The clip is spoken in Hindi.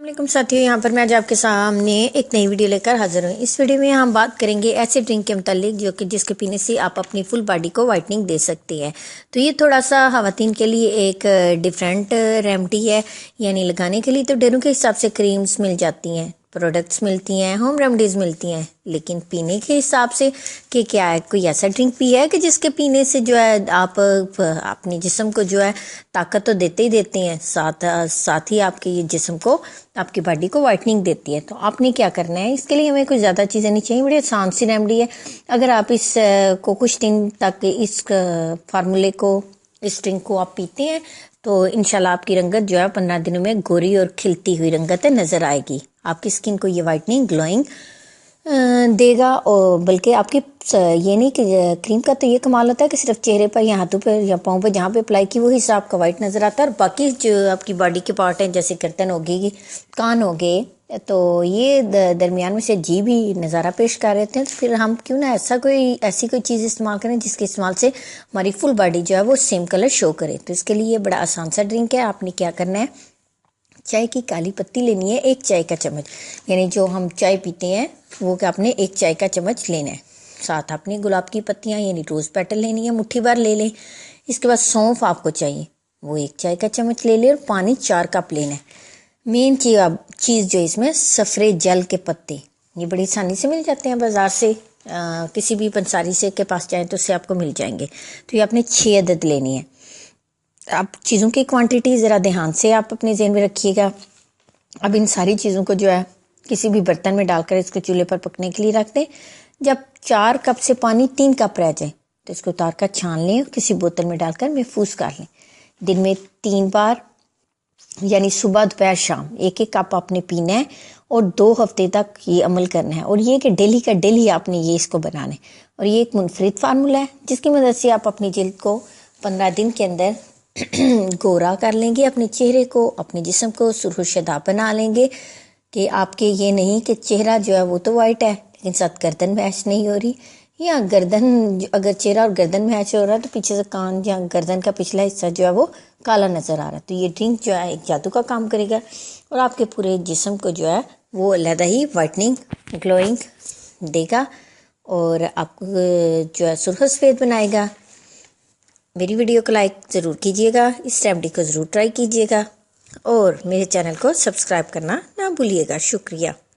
वालेकुम साथियों, यहाँ पर मैं आज आपके सामने एक नई वीडियो लेकर हाजिर हूँ। इस वीडियो में हम बात करेंगे ऐसे ड्रिंक के मुतालिक जो कि जिसके पीने से आप अपनी फुल बॉडी को वाइटनिंग दे सकती है। तो ये थोड़ा सा खवातीन के लिए एक डिफरेंट रेमेडी है, यानी लगाने के लिए तो ढेरों के हिसाब से क्रीम्स मिल जाती हैं, प्रोडक्ट्स मिलती हैं, होम रेमडीज़ मिलती हैं, लेकिन पीने के हिसाब से कि क्या है, कोई ऐसा ड्रिंक भी है कि जिसके पीने से जो है आप अपने जिस्म को जो है ताकत तो देते ही देते हैं, साथ ही आपके ये जिस्म को, आपकी बॉडी को वाइटनिंग देती है। तो आपने क्या करना है, इसके लिए हमें कुछ ज़्यादा चीज़ें नहीं चाहिए, बड़ी आसान सी रेमडी है। अगर आप इस को कुछ दिन तक इस फार्मूले को, इस ड्रिंक को आप पीते हैं तो इंशाल्लाह आपकी रंगत जो है 15 दिनों में गोरी और खिलती हुई रंगत नज़र आएगी। आपकी स्किन को ये वाइटनिंग ग्लोइंग देगा। और बल्कि आपकी ये नहीं कि क्रीम का तो ये कमाल होता है कि सिर्फ चेहरे पर या हाथों पर या पाँव पर जहाँ पे अप्लाई की वो हिस्सा आपका वाइट नज़र आता है, और बाकी जो आपकी बॉडी के पार्ट हैं जैसे गर्दन होगी, कान हो गए, तो ये दरमियान में से जी भी नज़ारा पेश कर रहे थे। तो फिर हम क्यों ना ऐसी कोई चीज़ इस्तेमाल करें जिसके इस्तेमाल से हमारी फुल बॉडी जो है वो सेम कलर शो करे। तो इसके लिए बड़ा आसान सा ड्रिंक है। आपने क्या करना है, चाय की काली पत्ती लेनी है, 1 चाय का चम्मच, यानी जो हम चाय पीते हैं वो कि आपने 1 चाय का चम्मच लेना है। साथ आपने गुलाब की पत्तियाँ यानी रोज़ पेटल लेनी है, मुट्ठी भर ले लें। इसके बाद सौंफ आपको चाहिए, वो 1 चाय का चम्मच ले लें, और पानी 4 कप लेना है। मेन चीज़ जो इसमें सफरे जल के पत्ते, ये बड़ी आसानी से मिल जाते हैं बाज़ार से, किसी भी पंसारी से के पास जाएँ तो उससे आपको मिल जाएंगे। तो ये आपने 6 अदद लेनी है। आप चीज़ों की क्वांटिटी ज़रा ध्यान से आप अपने ज़हन में रखिएगा। अब इन सारी चीज़ों को जो है किसी भी बर्तन में डालकर इसको चूल्हे पर पकने के लिए रख दें। जब 4 कप से पानी 3 कप रह जाए तो इसको उतार कर छान लें, किसी बोतल में डालकर महफूज कर लें। दिन में 3 बार यानी सुबह दोपहर शाम 1-1 कप आपने पीना है, और 2 हफ्ते तक ये अमल करना है। और ये कि डेली का डेली आपने ये इसको बनाना है। और ये एक मुनफरिद फार्मूला है जिसकी मदद से आप अपनी जिल्द को 15 दिन के अंदर गोरा कर लेंगे, अपने चेहरे को, अपने जिस्म को सुरखुशादाब बना लेंगे। कि आपके ये नहीं कि चेहरा जो है वो तो वाइट है लेकिन साथ गर्दन मैच नहीं हो रही, या गर्दन, अगर चेहरा और गर्दन मैच हो रहा है तो पीछे से कान या गर्दन का पिछला हिस्सा जो है वो काला नज़र आ रहा है। तो ये ड्रिंक जो है एक जादू का काम करेगा और आपके पूरे जिस्म को जो है वो अलग ही वाइटनिंग ग्लोइंग देगा और आपको जो है सुर्ख सफ़ेद बनाएगा। मेरी वीडियो को लाइक ज़रूर कीजिएगा, इस रेमेडी को ज़रूर ट्राई कीजिएगा, और मेरे चैनल को सब्सक्राइब करना ना भूलिएगा। शुक्रिया।